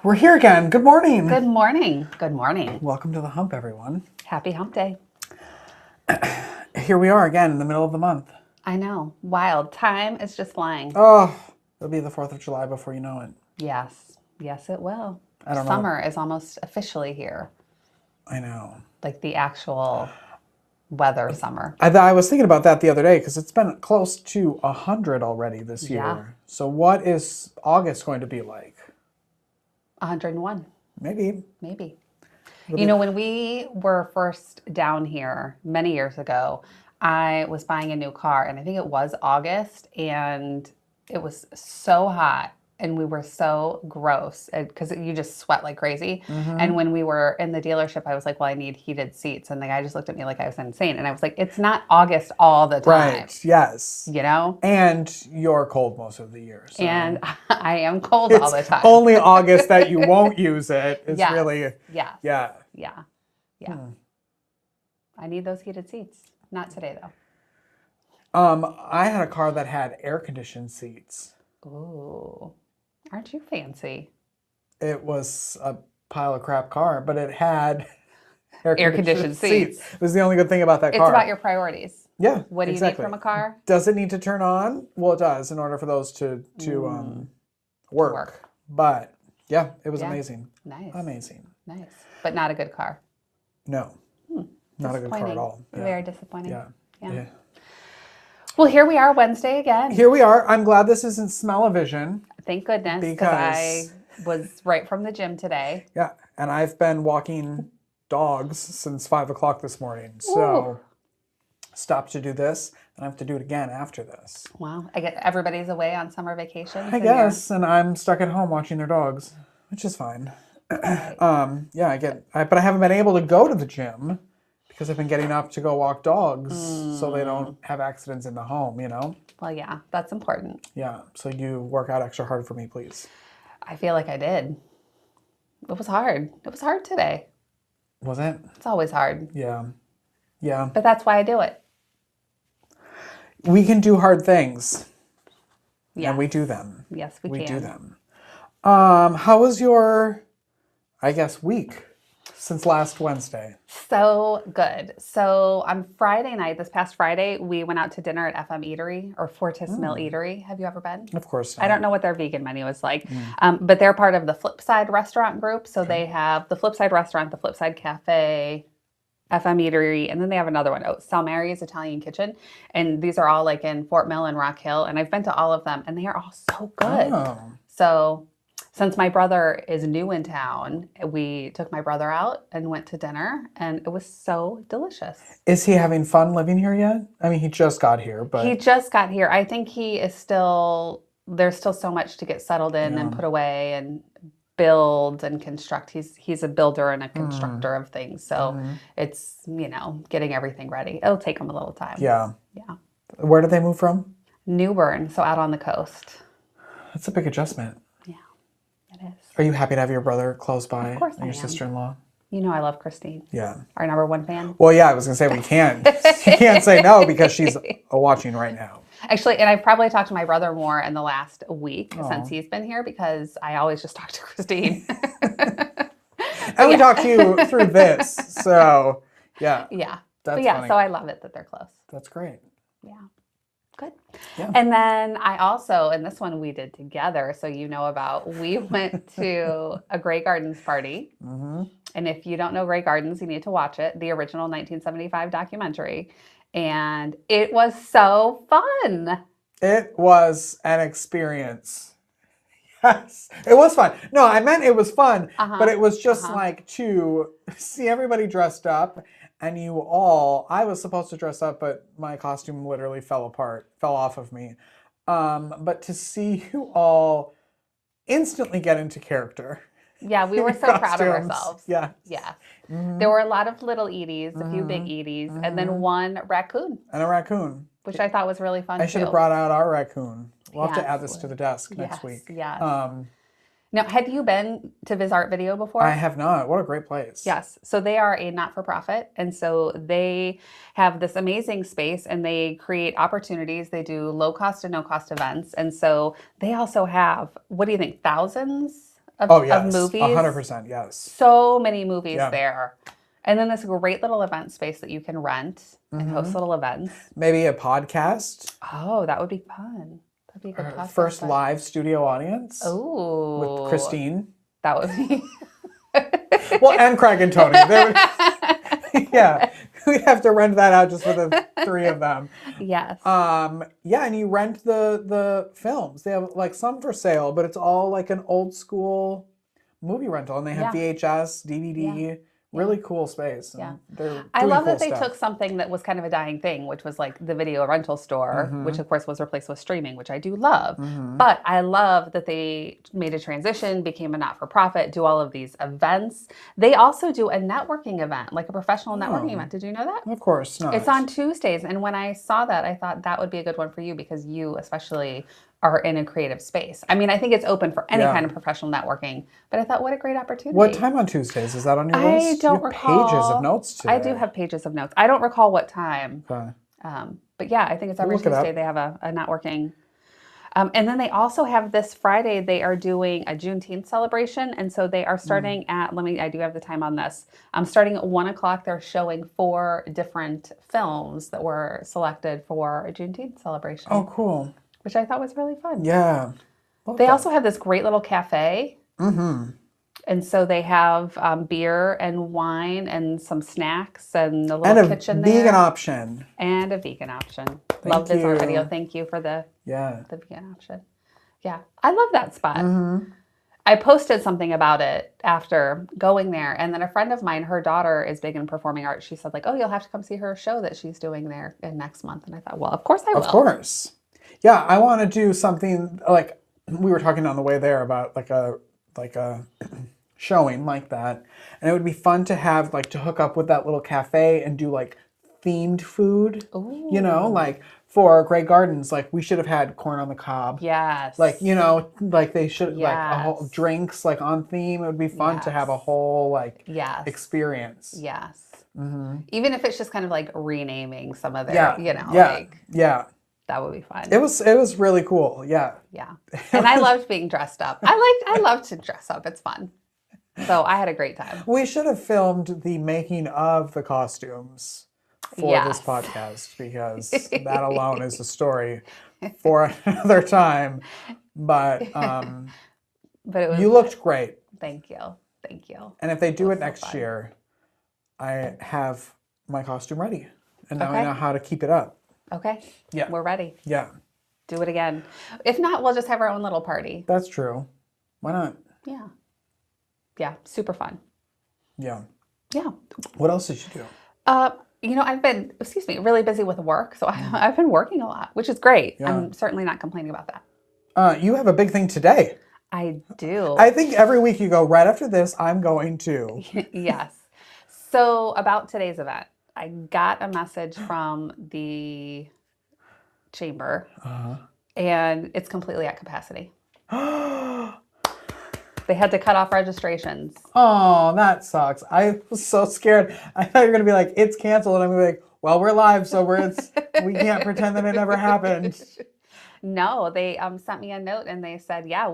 We're here again. Good morning. Good morning. Good morning. Welcome to the Hump, everyone. Happy Hump Day. Here we are again in the middle of the month. I know. Wild. Time is just flying. Oh, it'll be the 4th of July before you know it. Yes. Yes, it will. I don't know. Summer is almost officially here. I know. Like the actual weather summer. I was thinking about that the other day because it's been close to 100 already this year. Yeah. So what is August going to be like? 101. Maybe. Maybe. You know, when we were first down here many years ago, I was buying a new car and I think it was August and it was so hot and we were so gross because you just sweat like crazy. And when we were in the dealership, I was like, well, I need heated seats. And the guy just looked at me like I was insane. And I was like, it's not August all the time. Right. Yes. You know? And you're cold most of the year. So And I am cold all the time. Only August that you won't use it. It's Yes. really, Yes. yeah. Yeah. Yeah. I need those heated seats. Not today, though. I had a car that had air-conditioned seats. Ooh. Aren't you fancy? It was a pile of crap car, but it had Air-conditioned seats. It was the only good thing about that car. It's about your priorities. Yeah, What do you need from a car? Does it need to turn on? Well, it does in order for those to work. But yeah, it was amazing. Nice. Amazing. Nice. But not a good car. No, not a good car at all. Yeah. Very disappointing. Yeah. Well, here we are Wednesday again. Here we are. I'm glad this isn't smell-o-vision. Thank goodness, because I was right from the gym today. Yeah, and I've been walking dogs since 5 o'clock this morning. So stopped to do this, and I have to do it again after this. Wow. I get everybody's away on summer vacation. I guess, and I'm stuck at home watching their dogs, which is fine. Right. But I haven't been able to go to the gym because I've been getting up to go walk dogs so they don't have accidents in the home, you know? Well, yeah, that's important. Yeah, so you work out extra hard for me, please. I feel like I did. It was hard. It was hard today. Was it? It's always hard. Yeah. Yeah. But that's why I do it. We can do hard things. Yes. And we do them. Yes, we can. We do them. How was your, week since last Wednesday? So good. So on Friday night, this past Friday, we went out to dinner at FM Eatery or Fortis Mill Eatery. Have you ever been? Of course not. I don't know what their vegan menu is like, but they're part of the Flipside restaurant group. So they have the Flipside restaurant, the Flipside Cafe, FM Eatery, and then they have another one, Salmari's Italian Kitchen. And these are all like in Fort Mill and Rock Hill. And I've been to all of them and they are all so good. Oh. So since my brother is new in town, we took my brother out and went to dinner and it was so delicious. Is he having fun living here yet? I mean, he just got here, but... He just got here. I think he is still, there's still so much to get settled in and put away and build and construct. He's a builder and a constructor of things. So it's, getting everything ready. It'll take him a little time. Yeah. Yeah. Where did they move from? New Bern, so out on the coast. That's a big adjustment. Yeah, it is. Are you happy to have your brother close by? Of course and I your am. sister-in-law? You know I love Christine. Yeah. Our number one fan. Well, yeah, I was going to say we can't. You can't say no because she's watching right now. Actually, and I've probably talked to my brother more in the last week since he's been here because I always just talk to Christine. And we talked to you through this, so yeah. Yeah. That's funny. funny. So I love it that they're close. That's great. Yeah. Good. Yeah. And then I also, and this one we did together, so you know about, we went to a Grey Gardens party. And if you don't know Grey Gardens, you need to watch it, the original 1975 documentary. And it was so fun. It was an experience. Yes, it was fun. No, I meant it was fun, but it was just like to see everybody dressed up and I was supposed to dress up, but my costume literally fell off of me. But to see you all instantly get into character. Yeah, we were so proud of ourselves. Yeah. Yeah. There were a lot of little Edie's, a few big Edie's, and then one raccoon. And a raccoon. Which I thought was really fun, I should have brought out our raccoon. We'll have to add this to the desk next week. Yes. Now, have you been to Viz Art Video before? I have not. What a great place. Yes. So they are a not-for-profit. And so they have this amazing space and they create opportunities. They do low-cost and no-cost events. And so they also have, what do you think, thousands Oh, of yes. movies. 100%, yes. So many movies Yeah. there. And then this great little event space that you can rent and host little events. Maybe a podcast. Oh, that would be fun. That'd be a good Our podcast. first live studio audience. Oh. With Christine. That would be... Well, and Craig and Tony. Yeah. We'd have to rent that out just for the three of them. Yes. Yeah, and you rent the films. They have like some for sale, but it's all like an old school movie rental, and they have VHS, DVD. Really cool space. Yeah. I love cool that they stuff. took something that was kind of a dying thing, which was like the video rental store, which of course was replaced with streaming, which I do love. But I love that they made a transition, became a not-for-profit, do all of these events. They also do a networking event, like a professional networking event. Did you know that? Of course not. It's on Tuesdays. And when I saw that, I thought that would be a good one for you because you especially are in a creative space. I mean, I think it's open for any kind of professional networking, but I thought, what a great opportunity. What time on Tuesdays? Is that on your list? I don't recall. Pages of notes today. I do have pages of notes. I don't recall what time. Okay. But yeah, I think it's every Tuesday they have a networking. And then they also have this Friday, they are doing a Juneteenth celebration. And so they are starting at, I do have the time on this. Starting at 1 o'clock, they're showing 4 different films that were selected for a Juneteenth celebration. Oh, cool. Which I thought was really fun. Yeah. They also have this great little cafe. And so they have beer and wine and some snacks and a little kitchen there. And a vegan option. And a vegan option. Love this art video. Thank you for the vegan option. Yeah. I love that spot. I posted something about it after going there. And then a friend of mine, her daughter is big in performing arts. She said like, oh, you'll have to come see her show that she's doing there in next month. And I thought, well, of course I will. Of course. Yeah, I want to do something like we were talking on the way there about like a showing like that. And it would be fun to have like to hook up with that little cafe and do like themed food. Ooh. You know, like for Grey Gardens, like we should have had corn on the cob. Yes. Like, you know, like they should like a whole drinks like on theme. It would be fun to have a whole like experience. Yes. Even if it's just kind of like renaming some of their, like that would be fun. It was really cool. Yeah. Yeah. And I loved being dressed up. I love to dress up. It's fun. So I had a great time. We should have filmed the making of the costumes for this podcast because that alone is a story for another time. But it was, you looked great. Thank you. Thank you. And if they do it next year, I have my costume ready. And now I know how to keep it up. Okay. Yeah. We're ready. Yeah. Do it again. If not, we'll just have our own little party. That's true. Why not? Yeah. Yeah. Super fun. Yeah. Yeah. What else did you do? I've been, really busy with work. So I've been working a lot, which is great. Yeah. I'm certainly not complaining about that. You have a big thing today. I do. I think every week you go, right after this, I'm going to. Yes. So about today's event, I got a message from the chamber and it's completely at capacity. They had to cut off registrations. Oh, that sucks. I was so scared. I thought you were going to be like, it's canceled. And I'm going to be like, well, we're live, so we can't pretend that it never happened. No, they sent me a note and they said, yeah,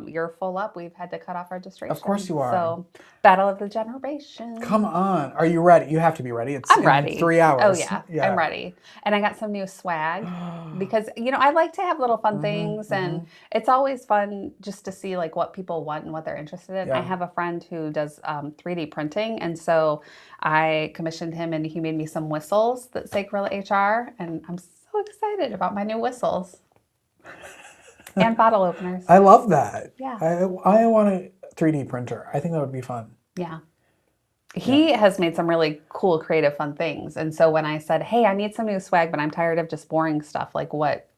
you're full up. We've had to cut off registration. Of course you are. So, battle of the generations. Come on. Are you ready? You have to be ready. I'm ready. 3 hours. Oh, yeah. I'm ready. And I got some new swag because, I like to have little fun things and it's always fun just to see like what people want and what they're interested in. Yeah. I have a friend who does 3D printing. And so I commissioned him and he made me some whistles that say Gorilla HR. And I'm so excited about my new whistles. And bottle openers. I love that. Yeah. I want a 3D printer. I think that would be fun. Yeah. He has made some really cool, creative, fun things. And so when I said, hey, I need some new swag, but I'm tired of just boring stuff, like what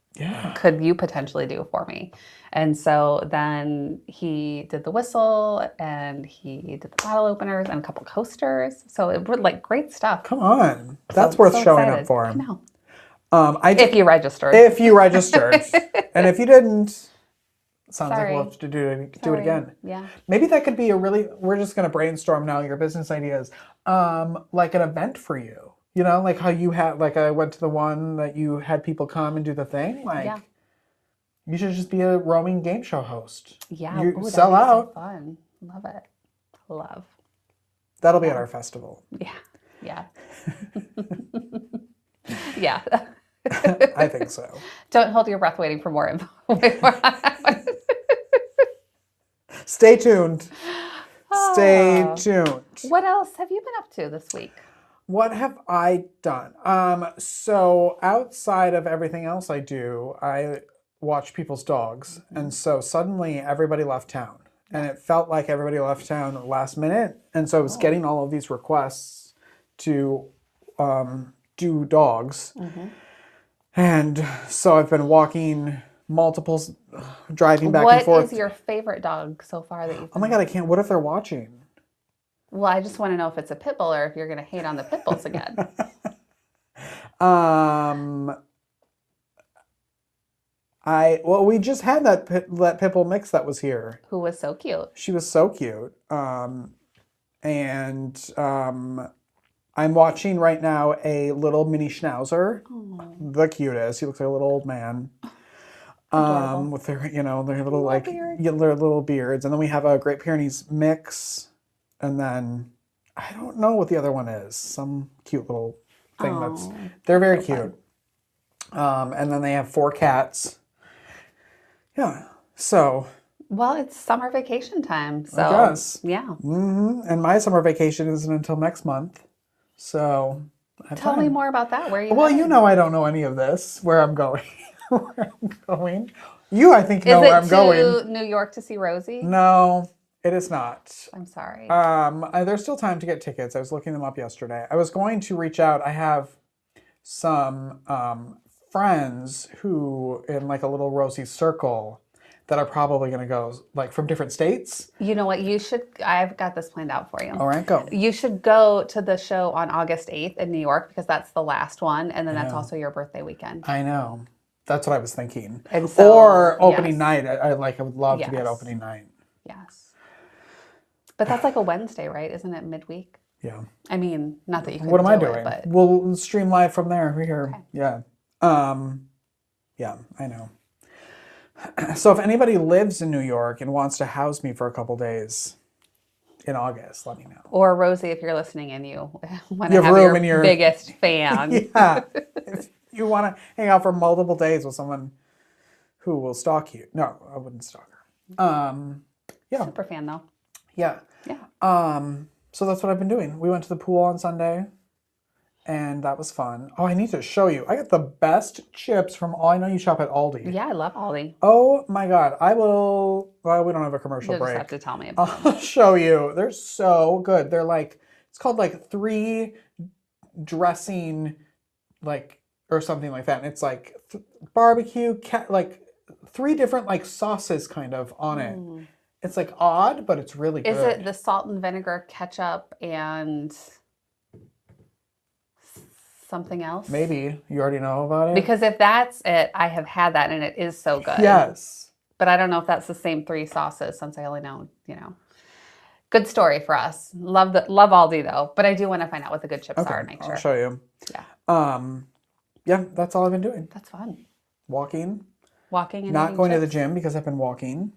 could you potentially do for me? And so then he did the whistle and he did the bottle openers and a couple coasters. So it was like great stuff. Come on. That's worth showing up for. I know. If you registered. If you registered. And if you didn't, sounds like we'll have to do it again. Yeah. Maybe that could be we're just going to brainstorm now your business ideas, like an event for you. You know, like how you had, like I went to the one that you had people come and do the thing. Like, You should just be a roaming game show host. Yeah. You Ooh, sell that'd be out. so fun. Love it. Love. That'll be at our festival. Yeah. Yeah. Yeah. I think so. Don't hold your breath waiting for more info. Stay tuned. Stay Oh. tuned. What else have you been up to this week? What have I done? So outside of everything else I do, I watch people's dogs. And so suddenly everybody left town. And it felt like everybody left town last minute. And so I was getting all of these requests to do dogs. And so I've been walking multiples, driving back and forth. What is your favorite dog so far that you've Oh my God, I can't. What if they're watching? Well, I just want to know if it's a pit bull or if you're going to hate on the pit bulls again. We just had that pit bull mix that was here. Who was so cute. She was so cute. I'm watching right now a little mini schnauzer. Aww. The cutest. He looks like a little old man. With their, their little their little beards. And then we have a Great Pyrenees mix. And then I don't know what the other one is. Some cute little thing they're very cute. And then they have 4 cats. Yeah. So. Well, it's summer vacation time. So. I guess. Yeah. And my summer vacation isn't until next month. So. Tell me more about that. Where are you Well, heading? I don't know any of this. Where I'm going. Where I'm going. You, I think, know where I'm going. Is it to New York to see Rosie? No, it is not. I'm sorry. There's still time to get tickets. I was looking them up yesterday. I was going to reach out. I have some friends who in like a little Rosie circle that are probably going to go, like from different states. You know what? I've got this planned out for you. All right, go. You should go to the show on August 8th in New York because that's the last one. And then that's also your birthday weekend. I know. That's what I was thinking. And so, or opening night. I would love to be at opening night. Yes. But that's like a Wednesday, right? Isn't it midweek? Yeah. I mean, not that you can What am I do doing? it, but... We'll stream live from there. We're here. Okay. Yeah. Yeah, I know. So if anybody lives in New York and wants to house me for a couple days in August, let me know. Or Rosie, if you're listening and you want You to have have room in your biggest fan. Yeah. If you want to hang out for multiple days with someone who will stalk you. No, I wouldn't stalk her. Yeah. Super fan though. Yeah. Yeah. So that's what I've been doing. We went to the pool on Sunday. And that was fun. Oh, I need to show you. I got the best chips from I know you shop at Aldi. Yeah, I love Aldi. Oh my God. I will. Well, we don't have a commercial You'll break. just have to tell me about I'll show you. They're so good. They're like, it's called like 3 dressing, like, or something like that. And it's like barbecue, like 3 different like sauces kind of on it. It's like odd, but it's really good. Is it the salt and vinegar, ketchup, and something else? Maybe. You already know about it? Because if that's it, I have had that and it is so good. Yes. But I don't know if that's the same 3 sauces since I only know, Good story for us. Love Aldi though, but I do want to find out what the good chips are and make sure. I'll show you. Yeah. Yeah, that's all I've been doing. That's fun. Walking. And not going chips. to the gym because I've been walking.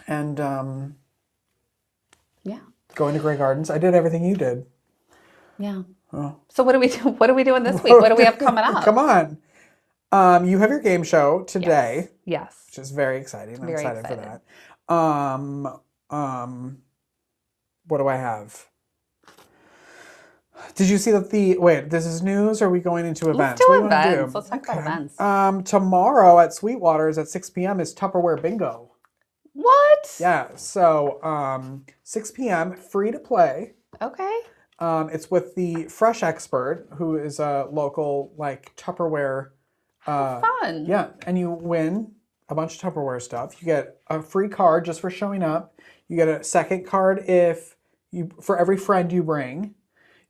And yeah. Going to Grey Gardens. I did everything you did. Yeah. Oh. So what are we doing this week? What do we have coming up? Come on. You have your game show today. Yes. Which is very exciting. I'm Very excited for that. What do I have? Did you see that wait, this is news or are we going into events? Let's do What do you wanna events. Let's talk about events. Tomorrow at Sweetwater's at 6 p.m. is Tupperware Bingo. What? Yeah, so 6 p.m., free to play. Okay. It's with the Fresh Expert, who is a local, like, Tupperware. Fun. Yeah, and you win a bunch of Tupperware stuff. You get a free card just for showing up. You get a second card for every friend you bring.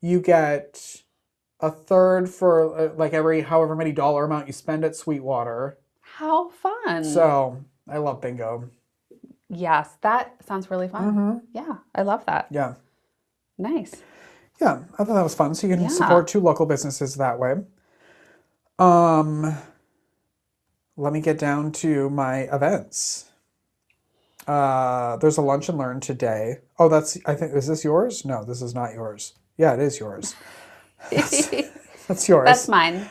You get a third for, like, every however many dollar amount you spend at Sweetwater. How fun. So, I love bingo. Yes, that sounds really fun. Yeah, I love that. Yeah. Nice. Yeah, I thought that was fun. So you can support 2 local businesses that way. let me get down to my events. There's a lunch and learn today. Oh, I think, is this yours? No, this is not yours. Yeah, it is yours. That's yours. That's mine.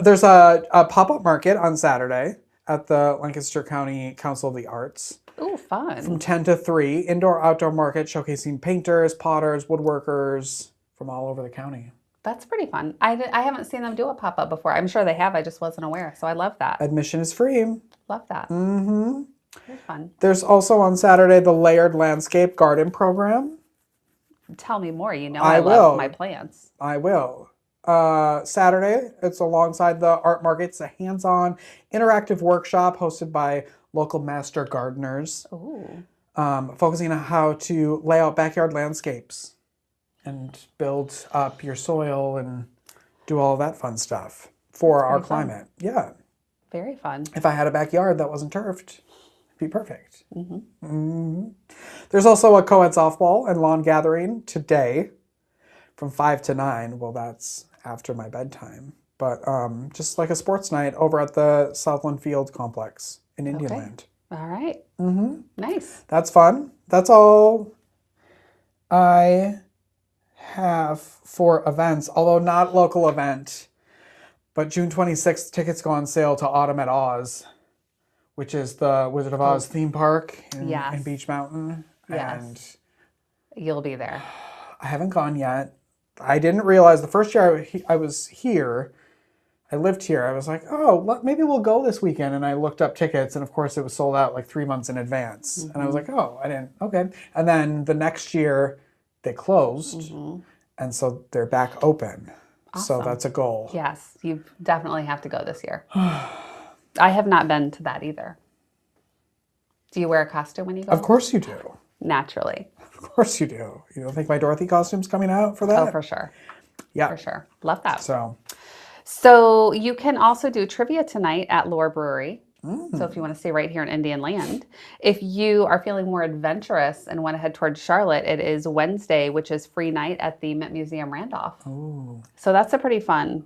There's a pop-up market on Saturday at the Lancaster County Council of the Arts. Ooh, fun. From 10 to 3, indoor-outdoor market showcasing painters, potters, woodworkers from all over the county. That's pretty fun. I haven't seen them do a pop-up before. I'm sure they have. I just wasn't aware. So I love that. Admission is free. Love that. Mm-hmm. Very fun. There's also on Saturday the Layered Landscape Garden Program. Tell me more. You know I love my plants. I will. Saturday, it's alongside the art market. It's a hands-on interactive workshop hosted by local master gardeners. Ooh. Focusing on how to lay out backyard landscapes and build up your soil and do all of that fun stuff for our climate. Yeah. Very fun. If I had a backyard that wasn't turfed, it'd be perfect. Mm-hmm. Mm-hmm. There's also a co-ed softball and lawn gathering today from 5 to 9. Well, that's after my bedtime. But just like a sports night over at the Southland Field Complex in Indian Land. All right. Mm-hmm. Nice. That's fun. That's all I have for events, although not local event. But June 26th, tickets go on sale to Autumn at Oz, which is the Wizard of Oz theme park in Beach Mountain. Yes. And you'll be there. I haven't gone yet. I didn't realize the first year I was here, I lived here, I was like, oh, maybe we'll go this weekend. And I looked up tickets, and of course it was sold out like 3 months in advance. Mm-hmm. And I was like, oh, I didn't, okay. And then the next year they closed, and so they're back open. Awesome. So that's a goal. Yes, you definitely have to go this year. I have not been to that either. Do you wear a costume when you go? Of course you do. Naturally. Of course you do. You don't think my Dorothy costume's coming out for that? Oh, for sure. Yeah. For sure. Love that. So you can also do trivia tonight at Lore Brewery. So if you want to stay right here in Indian Land. If you are feeling more adventurous and want to head towards Charlotte, it is Wednesday, which is free night at the Mint Museum Randolph. Ooh. So that's a pretty fun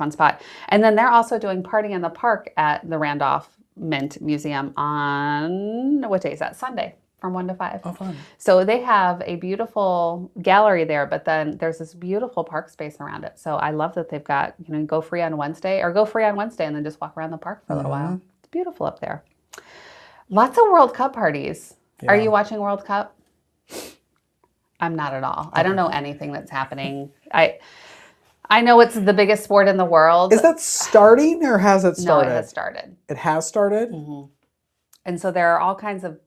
spot. And then they're also doing Party in the Park at the Randolph Mint Museum on, what day is that? Sunday. From 1 to 5. Oh, fun. So they have a beautiful gallery there, but then there's this beautiful park space around it. So I love that they've got, go free on Wednesday and then just walk around the park for a little while. It's beautiful up there. Lots of World Cup parties. Yeah. Are you watching World Cup? I'm not at all. Okay. I don't know anything that's happening. I know it's the biggest sport in the world. Is that starting or has it started? No, it has started. It has started? Mm-hmm. And so there are all kinds of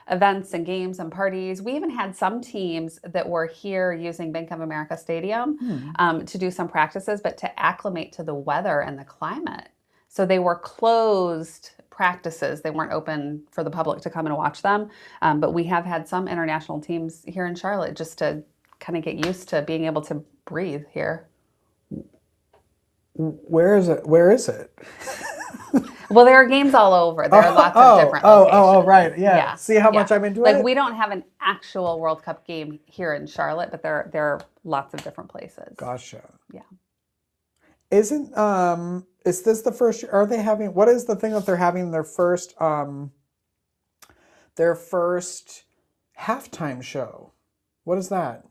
events and games and parties. We even had some teams that were here using Bank of America Stadium to do some practices, but to acclimate to the weather and the climate. So they were closed practices. They weren't open for the public to come and watch them. But we have had some international teams here in Charlotte just to kind of get used to being able to breathe here. Where is it? Where is it? Well, there are games all over. There are lots of different locations. Right. Yeah. See how much I'm into it? Like, we don't have an actual World Cup game here in Charlotte, but there are lots of different places. Gotcha. Yeah. Is this the first, are they having, what is the thing that they're having their first halftime show? What is that?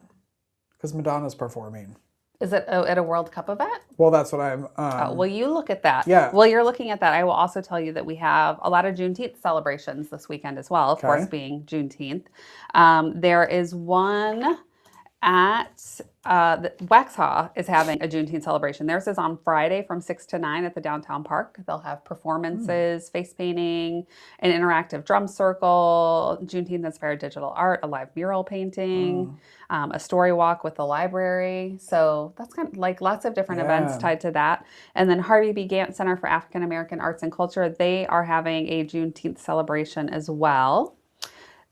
Because Madonna's performing. Is it at a World Cup event? Well, that's what I'm... well, you look at that. Yeah. While you're looking at that, I will also tell you that we have a lot of Juneteenth celebrations this weekend as well, of course, being Juneteenth. There is one at Waxhaw is having a Juneteenth celebration. Theirs is on Friday from 6 to 9 at the downtown park. They'll have performances, face painting, an interactive drum circle, Juneteenth-inspired digital art, a live mural painting, a story walk with the library. So that's kind of like lots of different events tied to that. And then Harvey B. Gantt Center for African American Arts and Culture, they are having a Juneteenth celebration as well.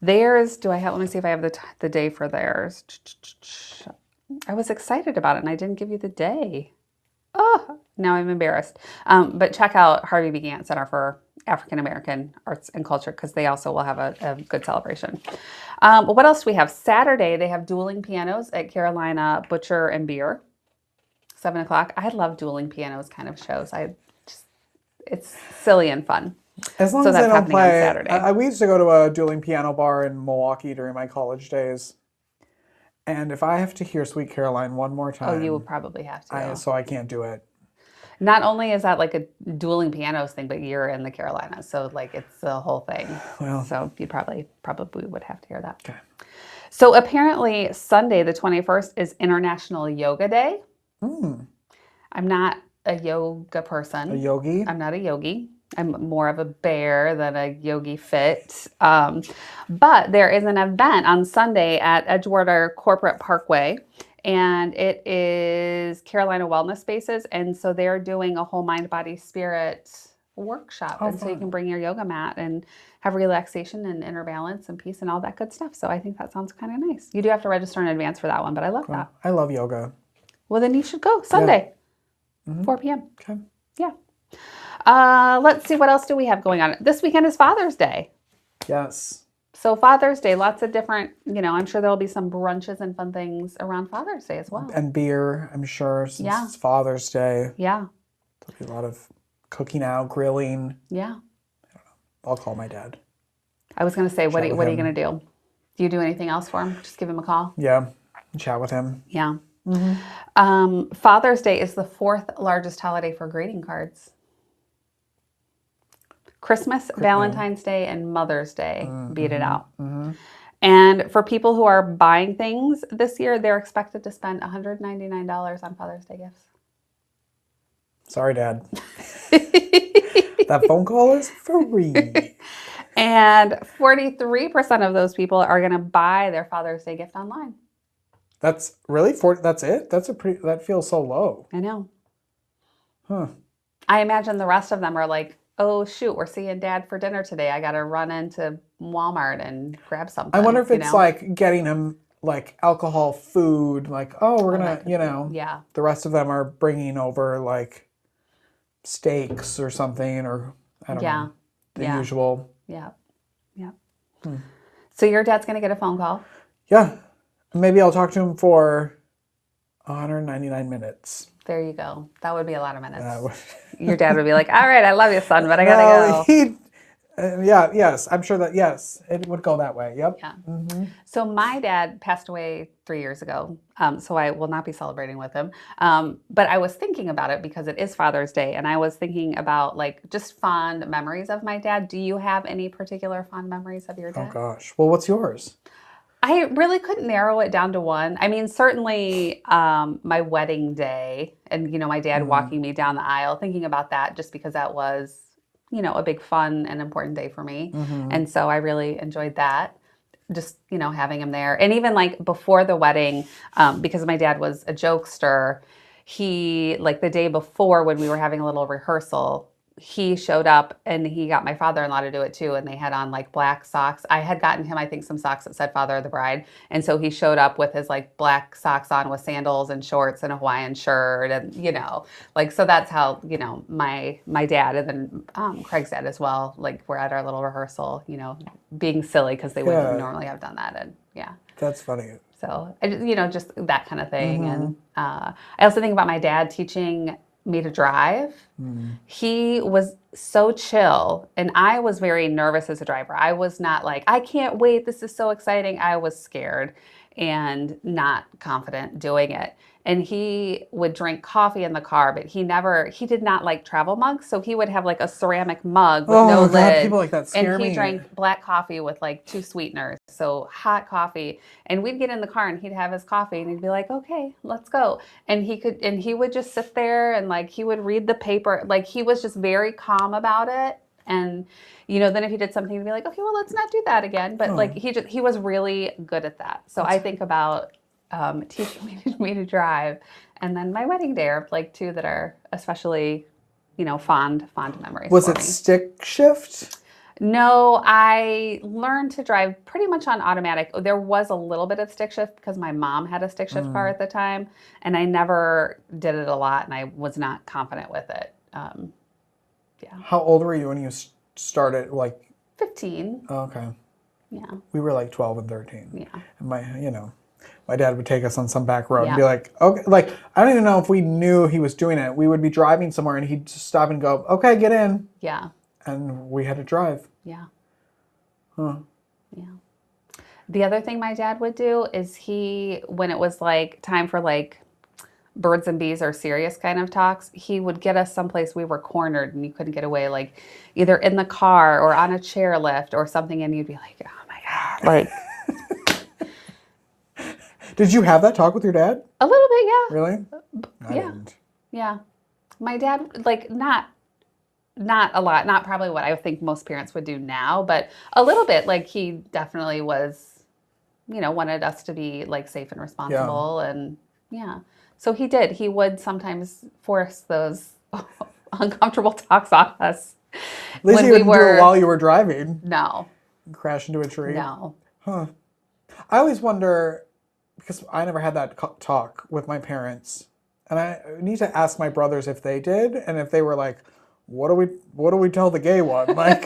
Theirs, let me see if I have the day for theirs. I was excited about it and I didn't give you the day. Oh, now I'm embarrassed. But check out Harvey B. Gantt Center for African American Arts and Culture because they also will have a good celebration. But what else do we have? Saturday, they have dueling pianos at Carolina Butcher and Beer, 7 o'clock. I love dueling pianos kind of shows. it's silly and fun. As long So as they that's don't happening on play. Saturday. We used to go to a dueling piano bar in Milwaukee during my college days. And if I have to hear Sweet Caroline one more Oh, you will time, probably have to. so I can't do it. Not only is that like a dueling pianos thing, but you're in the Carolinas, so like it's the whole thing. Well, so you probably would have to hear that. Okay. So apparently Sunday the 21st is International Yoga Day. I'm not a yoga person. A yogi? I'm not a yogi. I'm more of a bear than a yogi fit. But there is an event on Sunday at Edgewater Corporate Parkway, and it is Carolina Wellness Spaces. And so they're doing a whole mind, body, spirit workshop. And so you can bring your yoga mat and have relaxation and inner balance and peace and all that good stuff. So I think that sounds kind of nice. You do have to register in advance for that one, but I love that. I love yoga. Well, then you should go Sunday, 4 p.m. Okay. Yeah. Let's see, what else do we have going on? This weekend is Father's Day. Yes. So Father's Day, lots of different, I'm sure there'll be some brunches and fun things around Father's Day as well. And beer, I'm sure, since it's Father's Day. Yeah. There'll be a lot of cooking out, grilling. Yeah. I'll call my dad. I was going to say, what are you going to do? Do you do anything else for him? Just give him a call? Yeah. Chat with him. Yeah. Father's Day is the 4th largest holiday for greeting cards. Christmas, Valentine's Day, and Mother's Day beat it out. And for people who are buying things this year, they're expected to spend $199 on Father's Day gifts. Sorry, Dad. That phone call is free. And 43% of those people are going to buy their Father's Day gift online. That's really that's it? That feels so low. I know. Huh. I imagine the rest of them are like, oh shoot, we're seeing Dad for dinner today. I got to run into Walmart and grab something. I wonder if it's like getting him like alcohol, food, like, oh, we're going to, Yeah. The rest of them are bringing over like steaks or something, or I don't know. The usual. Yeah. Yeah. So your dad's going to get a phone call? Yeah. Maybe I'll talk to him for 199 minutes. There you go. That would be a lot of minutes. Your dad would be like, all right, I love you, son, but I got to go. Yes. I'm sure that, yes, it would go that way. Yep. Yeah. So my dad passed away 3 years ago, so I will not be celebrating with him. But I was thinking about it because it is Father's Day, and I was thinking about like just fond memories of my dad. Do you have any particular fond memories of your dad? Oh, gosh. Well, what's yours? I really couldn't narrow it down to one. I mean, certainly my wedding day and, my dad walking me down the aisle, thinking about that just because that was, a big fun and important day for me. And so I really enjoyed that. Just, having him there. And even like before the wedding, because my dad was a jokester, he, like the day before when we were having a little rehearsal, he showed up and he got my father-in-law to do it too. And they had on like black socks. I had gotten him, I think, some socks that said Father of the Bride. And so he showed up with his like black socks on with sandals and shorts and a Hawaiian shirt. And, so that's how, my dad and then Craig's dad as well, like we're at our little rehearsal, being silly because they wouldn't normally have done that. And yeah. That's funny. So, just that kind of thing. And I also think about my dad teaching me to drive. He was so chill, and I was very nervous as a driver. I was not like, I can't wait, this is so exciting. I was scared and not confident doing it. And he would drink coffee in the car, but he did not like travel mugs. So he would have like a ceramic mug with no lid. God, people like that scare and he me. drank black coffee with like 2 sweeteners. So hot coffee. And we'd get in the car and he'd have his coffee and he'd be like, okay, let's go. And he would just sit there and like, he would read the paper. Like he was just very calm about it. And, then if he did something, he'd be like, okay, well, let's not do that again. But like, he was really good at that. So I think about teaching me to drive, and then my wedding day are like 2 that are especially, fond memories. Was it stick shift? No, I learned to drive pretty much on automatic. There was a little bit of stick shift because my mom had a stick shift car at the time, and I never did it a lot, and I was not confident with it. How old were you when you started? Like 15. Oh, okay. Yeah. We were like 12 and 13. Yeah. And my dad would take us on some back road and be Yeah. like, okay, like, I don't even know if we knew he was doing it. We would be driving somewhere and he'd just stop and go, okay, get in. Yeah. And we had to drive. Yeah. Huh. Yeah. The other thing my dad would do is when it was like time for like birds and bees or serious kind of talks, he would get us someplace we were cornered and you couldn't get away, like either in the car or on a chairlift or something, and you'd be like, oh my God. Like Did you have that talk with your dad? a little bit, yeah. Really? I Yeah. didn't. Yeah. My dad, like not a lot, not probably what I think most parents would do now, but a little bit. Like he definitely was, wanted us to be like safe and responsible. And yeah. So he did. He would sometimes force those uncomfortable talks on us. At least you wouldn't do it while you were driving. No. Crash into a tree. No. Huh. I always wonder, because I never had that talk with my parents, and I need to ask my brothers if they did, and if they were like, what do we tell the gay one? Like,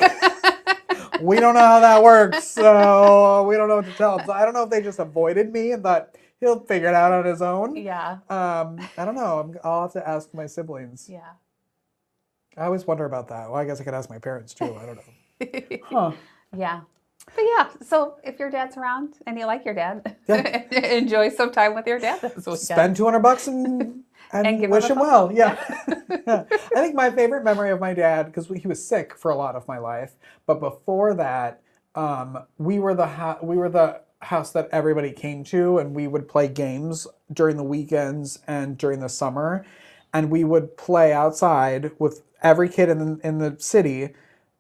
we don't know how that works, so we don't know what to tell him. So I don't know if they just avoided me and thought he'll figure it out on his own. Yeah. I don't know. I'll have to ask my siblings. Yeah. I always wonder about that. Well, I guess I could ask my parents too. I don't know. Huh. Yeah. But yeah, so if your dad's around and you like your dad, enjoy some time with your dad this weekend. Spend $200 and wish him well. Yeah. I think my favorite memory of my dad, because he was sick for a lot of my life, but before that, we were the house that everybody came to, and we would play games during the weekends and during the summer, and we would play outside with every kid in the city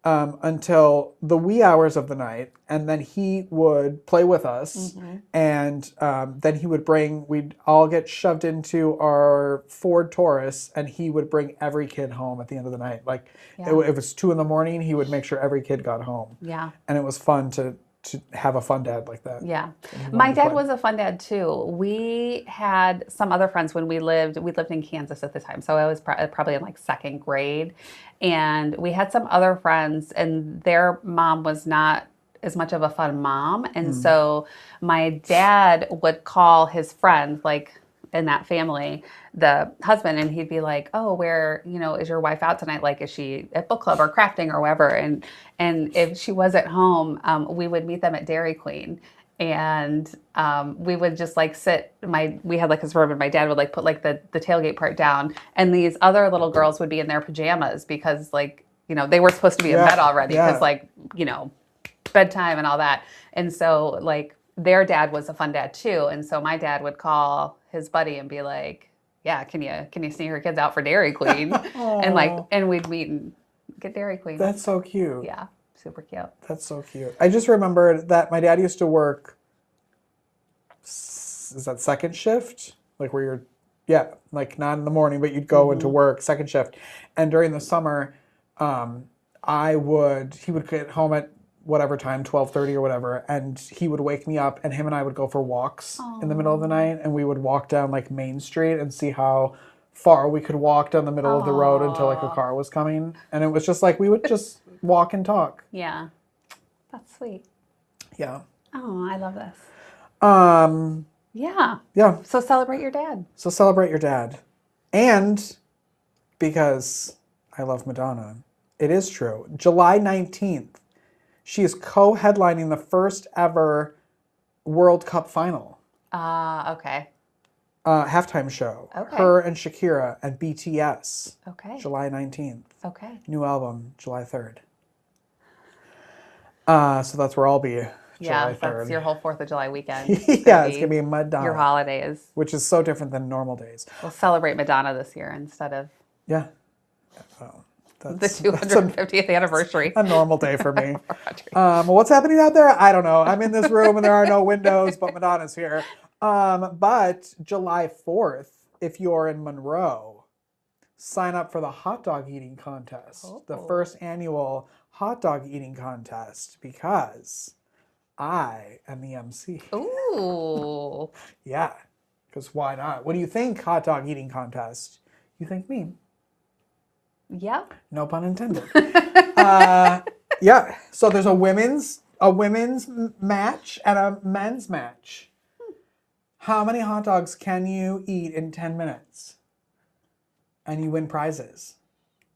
until the wee hours of the night, and then he would play with us, and then we'd all get shoved into our Ford Taurus, and he would bring every kid home at the end of the night. Like, it was 2 a.m, he would make sure every kid got home. Yeah. And it was fun to have a fun dad like that. Yeah. My dad was a fun dad too. We had some other friends when we lived in Kansas at the time. So I was probably in like second grade, and we had some other friends, and their mom was not as much of a fun mom. And so my dad would call his friend, like in that family, the husband, and he'd be like, oh, where, is your wife out tonight? Like, is she at book club or crafting or whatever? And if she was at home, we would meet them at Dairy Queen. And we would just like we had like a Suburban, my dad would like put like the tailgate part down, and these other little girls would be in their pajamas because like, they were supposed to be in bed already because like, bedtime and all that. And so like their dad was a fun dad too. And so my dad would call his buddy and be like, yeah, can you sneak your kids out for Dairy Queen? and we'd meet and get Dairy Queen. That's so cute. Yeah, super cute. That's so cute. I just remembered that my dad used to work, is that second shift? Like where like not in the morning, but you'd go into work, second shift. And during the summer, he would get home at whatever time, 12:30 or whatever, and he would wake me up, and him and I would go for walks in the middle of the night, and we would walk down like Main Street and see how far we could walk down the middle of the road until like a car was coming. And it was just like we would just walk and talk. Yeah. That's sweet. Yeah. Oh, I love this. Yeah. So celebrate your dad. And because I love Madonna, it is true. July 19th, she is co-headlining the first ever World Cup final. Okay. Halftime show. Okay. Her and Shakira and BTS. Okay. July 19th. Okay. New album, July 3rd. So that's where I'll be. July 3rd. That's your whole 4th of July weekend. It's going to be Madonna. Your holidays. Which is so different than normal days. We'll celebrate Madonna this year instead of the 250th anniversary. A normal day for me. What's happening out there? I don't know. I'm in this room and there are no windows, but Madonna's here. But July 4th, if you're in Monroe, sign up for the hot dog eating contest. The first annual hot dog eating contest, because I am the MC. Ooh. Yeah, because why not? What do you think, hot dog eating contest? You think me? Yep. No pun intended. Yeah. So there's a women's match and a men's match. How many hot dogs can you eat in 10 minutes? And you win prizes.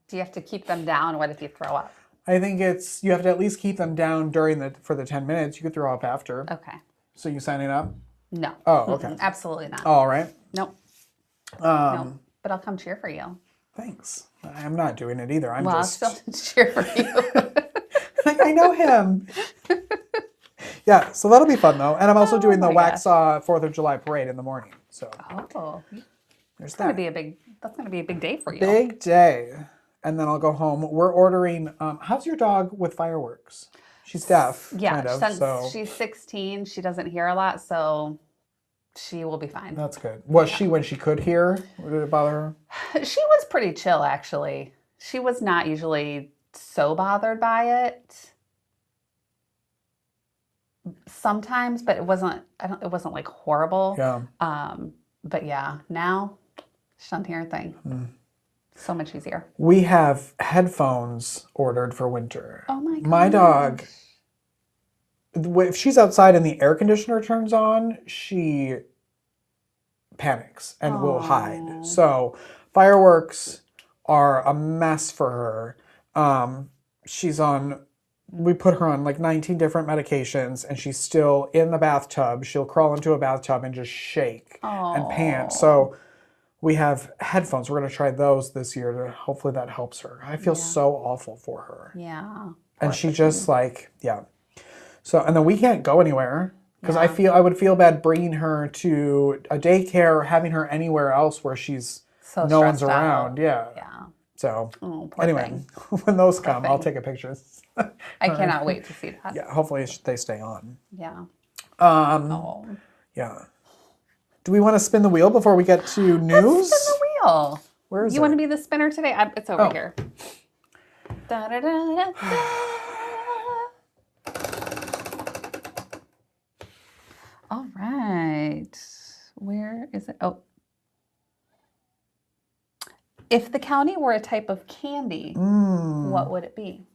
Do you have to keep them down? What if you throw up? I think you have to at least keep them down for the 10 minutes. You could throw up after. Okay. So you signing up? No. Oh, okay. Absolutely not. All right. Nope. Nope. But I'll come cheer for you. Thanks. I'm not doing it either. I'll still cheer for you. Like, I know him. Yeah, so that'll be fun though. And I'm also doing the Waxhaw 4th of July parade in the morning. So there's that. That's gonna be a big day for you. Big day. And then I'll go home. We're ordering how's your dog with fireworks? She's deaf. Yeah, kind of, since she's 16, she doesn't hear a lot, so she will be fine. That's good. Was she when she could hear? Did it bother her? She was pretty chill, actually. She was not usually so bothered by it. Sometimes, but it wasn't. It wasn't like horrible. Yeah. But yeah, now she doesn't hear a thing. So much easier. We have headphones ordered for winter. Oh my god. My dog, if she's outside and the air conditioner turns on, she panics and will hide. So fireworks are a mess for her. We put her on like 19 different medications and she's still in the bathtub. She'll crawl into a bathtub and just shake and pant. So we have headphones. We're going to try those this year. Hopefully that helps her. I feel so awful for her. Yeah. And she just So, and then we can't go anywhere because I would feel bad bringing her to a daycare or having her anywhere else where no one's around. Yeah. So anyway, when those come, I'll take a picture. I cannot wait to see that. Yeah. Hopefully they stay on. Yeah. Yeah. Do we want to spin the wheel before we get to news? Let's spin the wheel. Where is it? You want to be the spinner today? It's over here. Da, da, da, da, da. All right. Where is it? Oh. If the county were a type of candy, what would it be?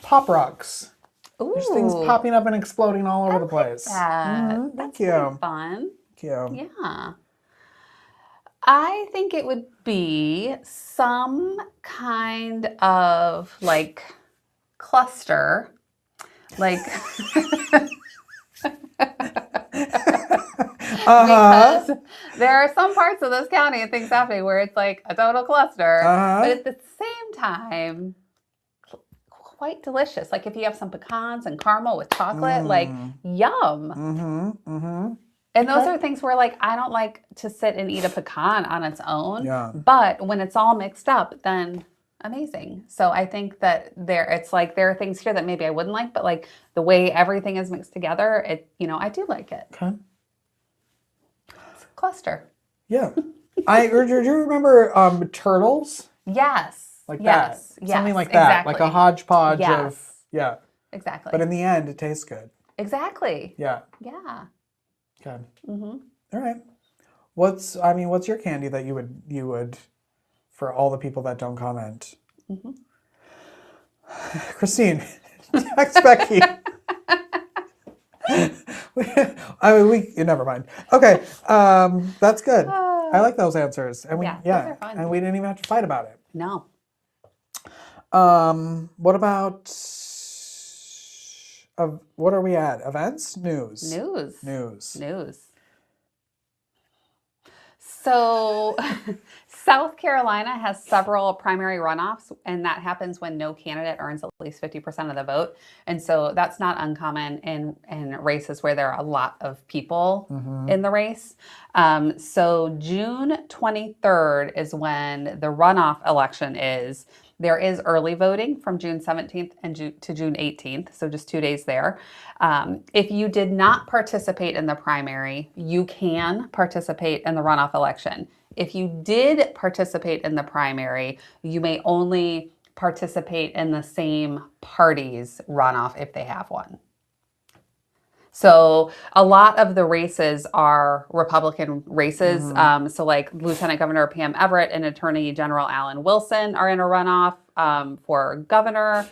Pop rocks. Ooh. There's things popping up and exploding all over the place. That's Thank you. Fun. Thank you. Yeah. I think it would be some kind of like cluster, like because there are some parts of this county and things happening where it's like a total cluster, but at the same time, quite delicious. Like if you have some pecans and caramel with chocolate, like yum. And those are things where like I don't like to sit and eat a pecan on its own, but when it's all mixed up, then amazing. So I think that there are things here that maybe I wouldn't like, but like the way everything is mixed together, I do like it. Okay. It's a cluster. Yeah. Do you remember turtles? Yes. Like that. Yes. Something like that. Exactly. Like a hodgepodge of Exactly. But in the end it tastes good. Exactly. Yeah. Yeah. Okay. All right. What's your candy that you would for all the people that don't comment? Christine, text Becky. Never mind. Okay. That's good. I like those answers. And those are fun. And we didn't even have to fight about it. No. What about what are we at? Events? News. So South Carolina has several primary runoffs, and that happens when no candidate earns at least 50% of the vote. And so that's not uncommon in races where there are a lot of people in the race. So June 23rd is when the runoff election is. There is early voting from June 17th to June 18th, so just 2 days there. If you did not participate in the primary, you can participate in the runoff election. If you did participate in the primary, you may only participate in the same party's runoff if they have one. So a lot of the races are Republican races. So like Lieutenant Governor Pam Everett and Attorney General Alan Wilson are in a runoff for governor.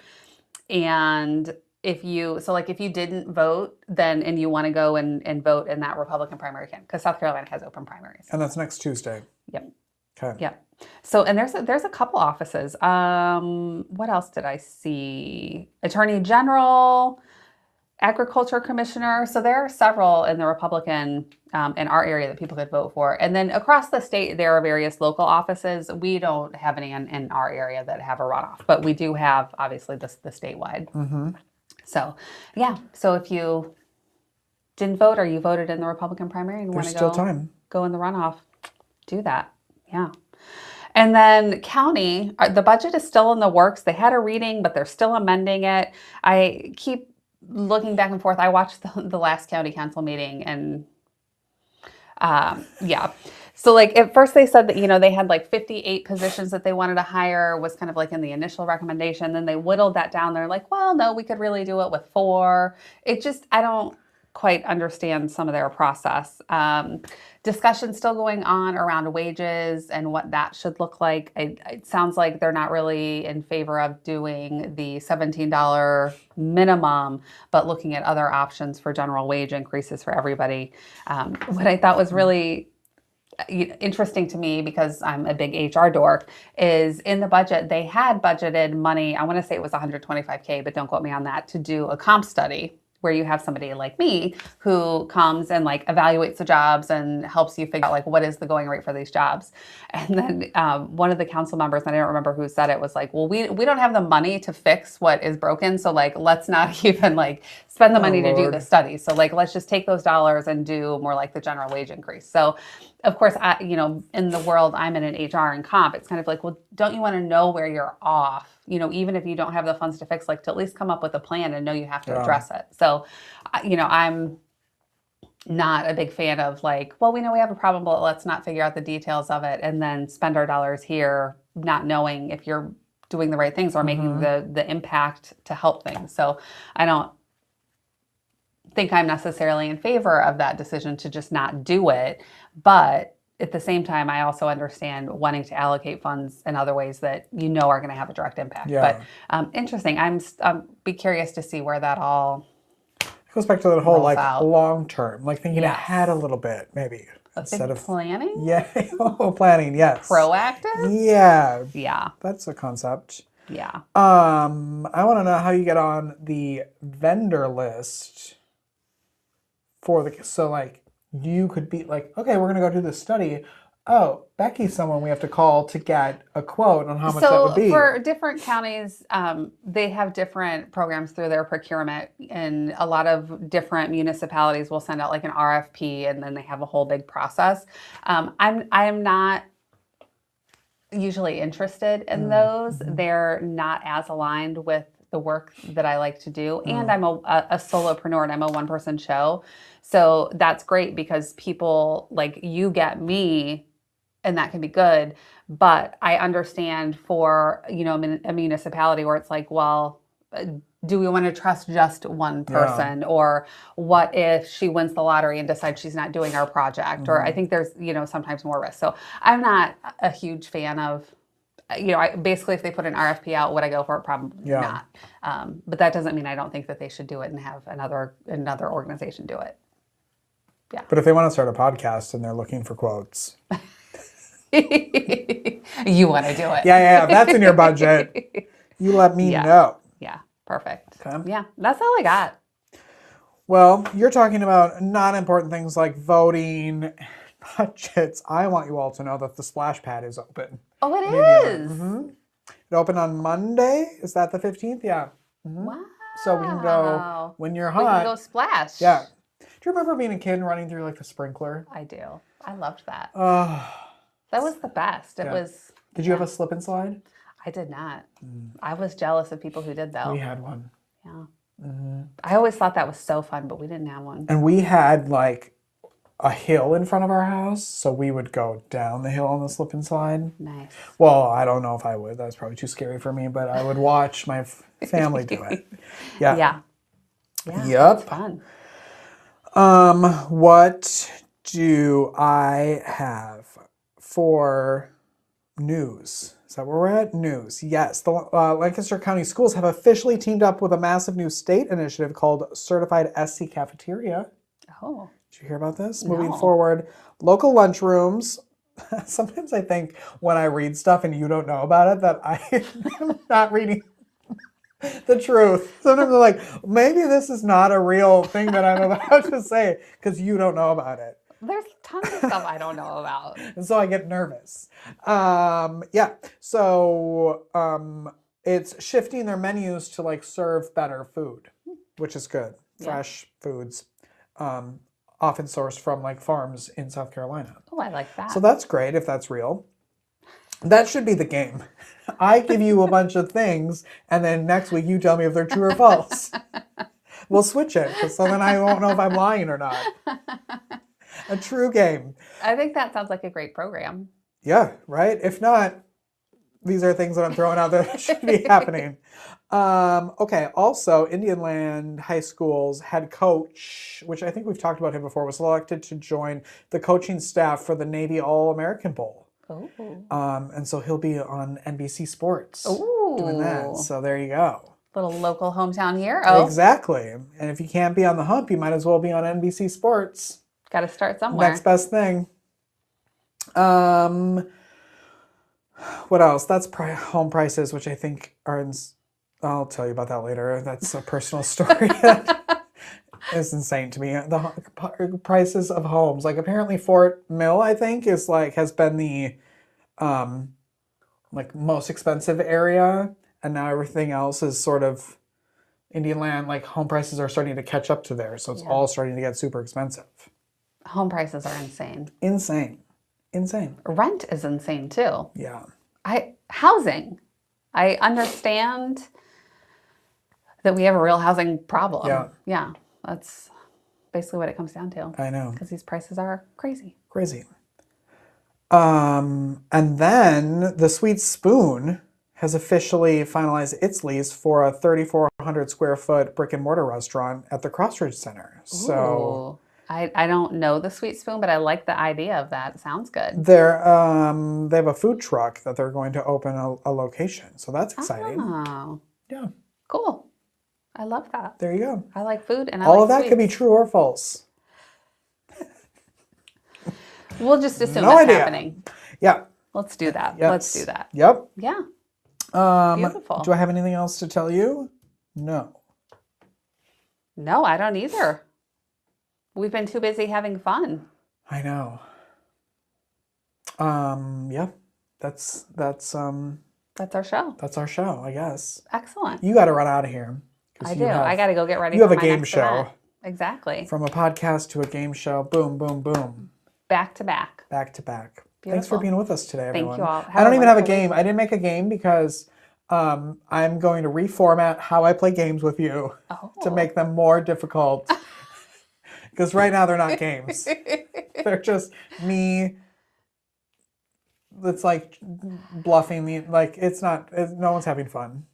And if you didn't vote then and you want to go and vote in that Republican primary, you can, because South Carolina has open primaries. And that's next Tuesday. Yep. Okay. Yep. So, and there's a couple offices. What else did I see? Attorney General, Agriculture Commissioner. So there are several in the Republican in our area that people could vote for. And then across the state, there are various local offices. We don't have any in our area that have a runoff, but we do have obviously the statewide. Mm-hmm. So yeah. So if you didn't vote or you voted in the Republican primary and want to go in the runoff, do that. Yeah. And then county, the budget is still in the works. They had a reading, but they're still amending it. I keep looking back and forth. I watched the last county council meeting and yeah. So like at first they said that, they had like 58 positions that they wanted to hire, was kind of like in the initial recommendation. Then they whittled that down. They're like, well, no, we could really do it with 4. I don't quite understand some of their process. Discussion still going on around wages and what that should look like. It sounds like they're not really in favor of doing the $17 minimum, but looking at other options for general wage increases for everybody. What I thought was really interesting to me, because I'm a big HR dork, is in the budget, they had budgeted money, I want to say it was $125K, but don't quote me on that, to do a comp study where you have somebody like me who comes and like evaluates the jobs and helps you figure out like what is the going rate for these jobs. And then one of the council members, and I don't remember who said it, was like, well, we don't have the money to fix what is broken. So like, let's not even like spend the money to do the study. So like, let's just take those dollars and do more like the general wage increase. So of course, in the world I'm in HR and comp, it's kind of like, well, don't you want to know where you're off? Even if you don't have the funds to fix, like to at least come up with a plan and know you have to address it. So, I'm not a big fan of like, well, we know we have a problem, but let's not figure out the details of it and then spend our dollars here, not knowing if you're doing the right things or making the impact to help things. So I don't think I'm necessarily in favor of that decision to just not do it. But at the same time, I also understand wanting to allocate funds in other ways that are going to have a direct impact. Yeah. But interesting. I'm be curious to see where that all goes back to that whole like out. Long term, like thinking ahead a little bit, maybe instead of planning. Yeah, planning. Yes. Proactive. Yeah. Yeah. That's a concept. Yeah. I want to know how you get on the vendor list so like you could be like, okay, we're gonna go do this study. Oh, Becky's someone we have to call to get a quote on how much that would be. So for different counties, they have different programs through their procurement, and a lot of different municipalities will send out like an RFP, and then they have a whole big process. I'm not usually interested in those. They're not as aligned with the work that I like to do. And I'm a solopreneur and I'm a one-person show. So that's great because people like you get me and that can be good. But I understand for, a municipality where it's like, well, do we want to trust just one person? Yeah. Or what if she wins the lottery and decides she's not doing our project? Or I think there's, sometimes more risk. So I'm not a huge fan of, basically if they put an RFP out, would I go for it? Probably not. But that doesn't mean I don't think that they should do it and have another organization do it. Yeah. But if they want to start a podcast and they're looking for quotes. You want to do it. Yeah. That's in your budget. You let me know. Yeah. Perfect. Okay. Yeah. That's all I got. Well, you're talking about not important things like voting, budgets. I want you all to know that the splash pad is open. Oh, it is? Mm-hmm. It opened on Monday. Is that the 15th? Yeah. Mm-hmm. Wow. So we can go when you're hot. We can go splash. Yeah. Do you remember being a kid and running through like the sprinkler? I do. I loved that. Oh. That was the best. It was. Did you have a slip and slide? I did not. I was jealous of people who did though. We had one. Yeah. Mm-hmm. I always thought that was so fun, but we didn't have one. And we had like a hill in front of our house, so we would go down the hill on the slip and slide. Nice. Well, I don't know if I would. That's probably too scary for me, but I would watch my family do it. Yeah. Yeah. Yeah. Yep. It's fun. What do I have for News. Is that where we're at? News. Yes. The Lancaster County Schools have officially teamed up with a massive new state initiative called Certified SC Cafeteria. Oh. Did you hear about this? No. Moving forward, local lunchrooms. Sometimes I think when I read stuff and you don't know about it that I'm not reading the truth. Sometimes I'm like, maybe this is not a real thing that I'm about to say because you don't know about it. There's tons of stuff I don't know about. And so I get nervous. Yeah. So it's shifting their menus to like serve better food, which is good. Fresh foods, often sourced from like farms in South Carolina. Oh, I like that. So that's great if that's real. That should be the game. I give you a bunch of things, and then next week you tell me if they're true or false. We'll switch it, so then I won't know if I'm lying or not. A true game. I think that sounds like a great program. Yeah, right? If not, these are things that I'm throwing out there that should be happening. Okay, also, Indian Land High School's head coach, which I think we've talked about him before, was selected to join the coaching staff for the Navy All-American Bowl. Oh. And so he'll be on NBC Sports Ooh. doing that. So there you go. Little local hometown hero. Exactly. And if you can't be on the Hump, you might as well be on NBC Sports. Got to start somewhere. Next best thing. What else? That's home prices, which I think are I'll tell you about that later. That's a personal story. It's insane to me. The prices of homes, like apparently Fort Mill, I think, is like has been the like most expensive area, and now everything else is sort of Indian Land. Like home prices are starting to catch up to there, so it's all starting to get super expensive. Home prices are insane. Insane. Rent is insane too. Yeah. Housing. I understand that we have a real housing problem. Yeah. Yeah. That's basically what it comes down to. I know. Because these prices are crazy. Crazy. And then the Sweet Spoon has officially finalized its lease for a 3,400 square foot brick and mortar restaurant at the Crossroads Center. So I don't know the Sweet Spoon, but I like the idea of that. It sounds good. they have a food truck that they're going to open a location. So that's exciting. Oh. Yeah. Cool. I love that. There you go. I like food and I All like of that sweets. could be true or false. We'll just assume No it's idea. happening. Yeah. Let's do that. Yes. Let's do that. Yep. Yeah. Beautiful. Do I have anything else to tell you? No. No, I don't either. We've been too busy having fun. I know. Yeah. That's our show. That's our show, I guess. Excellent. You got to run out of here. I do. I got to go get ready You for have a my game next show. event. Exactly. From a podcast to a game show. Boom, boom, boom. Back to back. Back to back. Beautiful. Thanks for being with us today, everyone. Thank you all. I don't even have a game. I didn't make a game because I'm going to reformat how I play games with you to make them more difficult. Because right now they're not games. They're just me. It's like bluffing me. Like no one's having fun.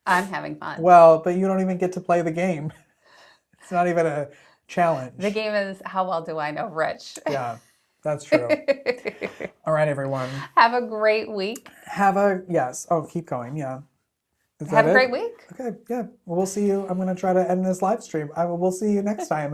I'm having fun. Well, but you don't even get to play the game. It's not even a challenge. The game is how well do I know Rich? Yeah, that's true. All right, everyone. Have a great week. Yes. Oh, keep going. Yeah. Have a great week. Okay. Yeah. Well, we'll see you. I'm going to try to end this live stream. We'll see you next time.